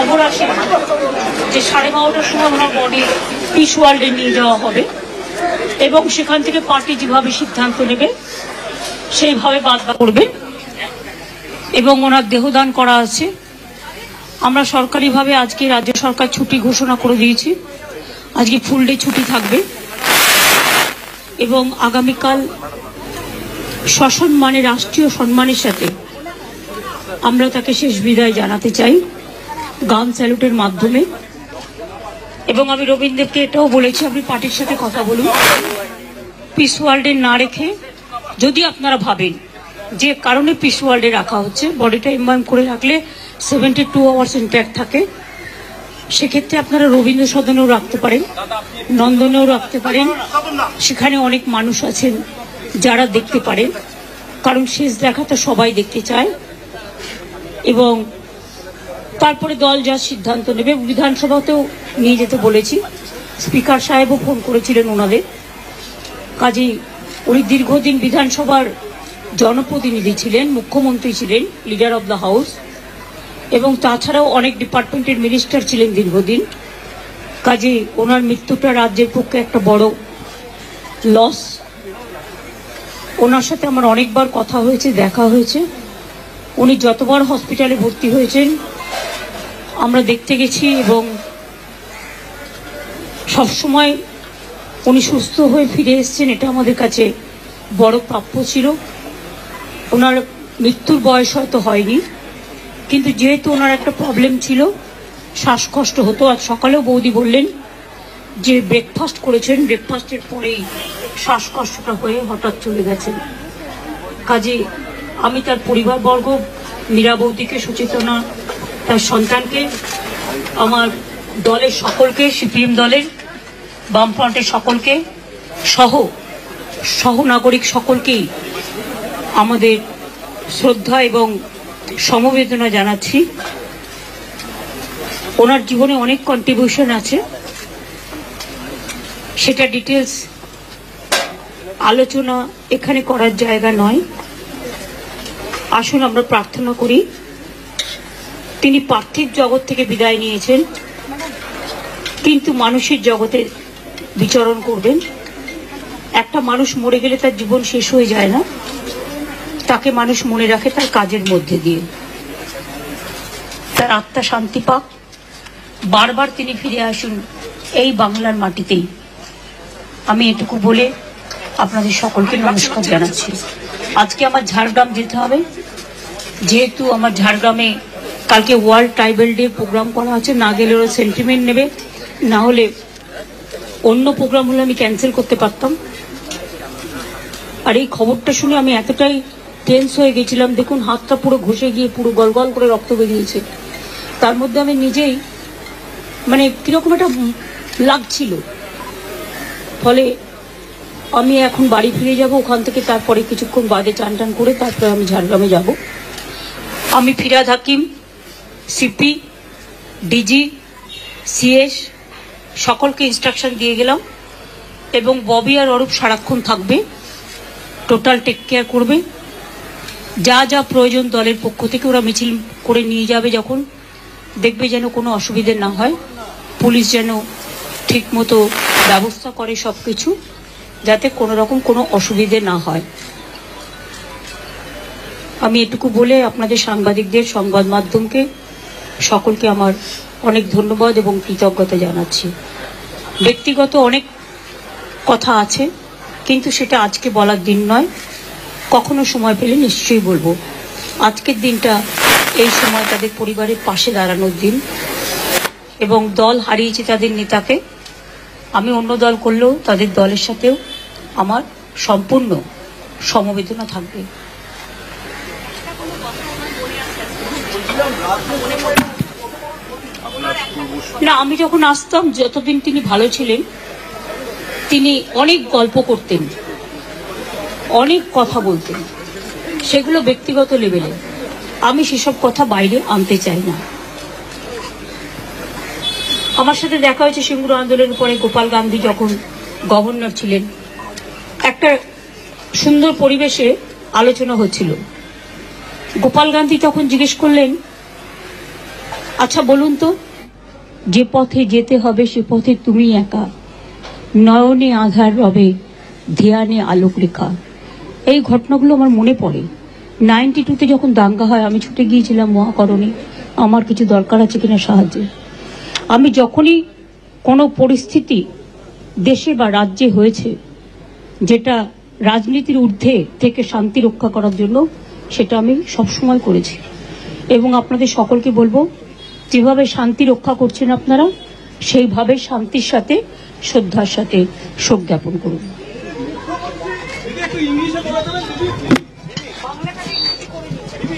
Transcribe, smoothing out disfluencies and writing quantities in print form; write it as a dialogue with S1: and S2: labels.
S1: খবর আসে যে 12:30টার সময় ওনার বডি পিস ওয়ার্ল্ডে নিয়ে যাওয়া হবে এবং সেখান থেকে পার্টি যেভাবে সিদ্ধান্ত নেবে সেইভাবে বাদ করবে এবং ওনার দেহদান করা আছে। আমরা সরকারিভাবে আজকে রাজ্য সরকার ছুটি ঘোষণা করে দিয়েছি, আজকে ফুল ডে ছুটি থাকবে এবং আগামীকাল সসম্মানে রাষ্ট্রীয় সম্মানের সাথে আমরা তাকে শেষ বিদায় জানাতে চাই গান স্যালুটের মাধ্যমে। এবং আমি রবীন্দ্রকে এটাও বলেছি, আপনি পার্টির সাথে কথা বলুন, পিস ওয়ার্ল্ডে না রেখে যদি আপনারা ভাবেন যে কারণে পিস ওয়ার্ল্ডে রাখা হচ্ছে, বডিটা ইনভাইম করে রাখলে 72 আওয়ার্স ইনট্যাক্ট থাকে, সেক্ষেত্রে আপনারা রবীন্দ্র সদনেও রাখতে পারেন, নন্দনেও রাখতে পারেন। সেখানে অনেক মানুষ আছেন যারা দেখতে পারেন, কারণ শেষ দেখাটা সবাই দেখতে চায়। এবং তারপরে দল যা সিদ্ধান্ত নেবে, বিধানসভাতেও নিয়ে যেতে বলেছি, স্পিকার সাহেবও ফোন করেছিলেন ওনাদের। কাজেই উনি দীর্ঘদিন বিধানসভার জনপ্রতিনিধি ছিলেন, মুখ্যমন্ত্রী ছিলেন, লিডার অব দ্য হাউস, এবং তাছাড়াও অনেক ডিপার্টমেন্টের মিনিস্টার ছিলেন দীর্ঘদিন। কাজেই ওনার মৃত্যুটা রাজ্যের পক্ষে একটা বড় লস। ওনার সাথে আমার অনেকবার কথা হয়েছে, দেখা হয়েছে। উনি যতবার হসপিটালে ভর্তি হয়েছেন আমরা দেখতে গেছি এবং সবসময় উনি সুস্থ হয়ে ফিরে এসেছেন, এটা আমাদের কাছে বড় প্রাপ্য ছিল। ওনার মৃত্যুর বয়স হয়তো হয়নি, কিন্তু যেহেতু ওনার একটা প্রবলেম ছিল, শ্বাসকষ্ট হতো। আজ সকালেও বৌদি বললেন যে ব্রেকফাস্ট করেছেন, ব্রেকফাস্টের পরেই শ্বাসকষ্টটা হয়ে হঠাৎ চলে গেছেন। কাজে আমি তার পরিবারবর্গ, মীরা বৌদিকে, সুচেতনা তার সন্তানকে, আমার দলের সকলকে, সিপিএম দলের, বামফ্রন্টের সকলকে সহনাগরিক সকলকেই আমাদের শ্রদ্ধা এবং সমবেদনা জানাচ্ছি। ওনার জীবনে অনেক কন্ট্রিবিউশন আছে, সেটা ডিটেলস আলোচনা এখানে করার জায়গা নয়। আসুন আমরা প্রার্থনা করি, তিনি পার্থিব জগৎ থেকে বিদায় নিয়েছেন কিন্তু মানুষের জগতে বিচরণ করবেন। একটা মানুষ মরে গেলে তার জীবন শেষ হয়ে যায় না, তাকে মানুষ মনে রাখে তার কাজের মধ্যে দিয়ে। তার আত্মা শান্তি পাক, বারবার তিনি ফিরে আসুন এই বাংলার মাটিতেই। আমি এটুকু বলে আপনাদের সকলকে নমস্কার জানাচ্ছি। আজকে আমার ঝাড়গ্রাম যেতে হবে, যেহেতু আমার ঝাড়গ্রামে কালকে ওয়ার্ল্ড ট্রাইবাল ডে প্রোগ্রাম করা আছে। না গেলে ওরা সেন্টিমেন্ট নেবে, না হলে অন্য প্রোগ্রাম হলে আমি ক্যান্সেল করতে পারতাম। আর এই খবরটা শুনে আমি এতটাই টেন্স হয়ে গেছিলাম, দেখুন হাতটা পুরো ঘষে গিয়ে পুরো গলগল করে রক্ত বেরিয়েছে। তার মধ্যে আমি নিজেই মানে কিরকম একটা লাগছিল। ফলে আমি এখন বাড়ি ফিরে যাব, ওখান থেকে তারপরে কিছুক্ষণ বাদে চান টান করে তারপরে আমি ঝাড়গ্রামে যাব। আমি ফিরাদ হাকিম, সিপি, ডিজি, সিএস সকলকে ইনস্ট্রাকশন দিয়ে গেলাম এবং ববি আর অরূপ সারাক্ষণ থাকবে, টোটাল টেক কেয়ার করবে। যা যা প্রয়োজন দলের পক্ষ থেকে ওরা মিছিল করে নিয়ে যাবে, যখন দেখবে যেন কোনো অসুবিধে না হয়, পুলিশ যেন ঠিক মতো ব্যবস্থা করে সব কিছু, যাতে কোনো রকম কোনো অসুবিধে না হয়। আমি এটুকু বলে আপনাদের সাংবাদিকদের, সংবাদ মাধ্যমকে সকলকে আমার অনেক ধন্যবাদ এবং কৃতজ্ঞতা জানাচ্ছি। ব্যক্তিগত অনেক কথা আছে, কিন্তু সেটা আজকে বলার দিন নয়, কখনো সময় পেলে নিশ্চয়ই বলবো। আজকের দিনটা এই সময় তাদের পরিবারের পাশে দাঁড়ানোর দিন এবং দল হারিয়েছে তাদের নেতাকে। আমি অন্য দল করলেও তাদের দলের সাথেও আমার সম্পূর্ণ সমবেদনা থাকবে। না, আমি যখন আসতাম, যতদিন তিনি ভালো ছিলেন, তিনি অনেক গল্প করতেন, অনেক কথা বলতেন, সেগুলো ব্যক্তিগত লেভেলে। আমি সেসব কথা বাইরে আনতে চাই না। আমার সাথে দেখা হয়েছে সিঙ্গুর আন্দোলনের পরে, গোপাল গান্ধী যখন গভর্নর ছিলেন, একটা সুন্দর পরিবেশে আলোচনা হচ্ছিল। গোপাল গান্ধী তখন জিজ্ঞেস করলেন আচ্ছা বলুন তো, যে পথে যেতে হবে সে পথে তুমি একা, নয়নে আধার রবে, ধ্যানে আলোক রেখা। এই ঘটনাগুলো আমার মনে পড়ে। 92-তে যখন দাঙ্গা হয়, আমি ছুটে গিয়েছিলাম মহাকরণে, আমার কিছু দরকার আছে কিনা সাহায্যে। আমি যখনই কোনো পরিস্থিতি দেশে বা রাজ্যে হয়েছে যেটা রাজনীতির ঊর্ধ্বে থেকে শান্তি রক্ষা করার জন্য, সেটা আমি সবসময় করেছি। এবং আপনাদের সকলকে বলবো, যেভাবে শান্তি রক্ষা করছেন আপনারা, সেইভাবে শান্তির সাথে শ্রদ্ধার সাথে শোক জ্ঞাপন করুন।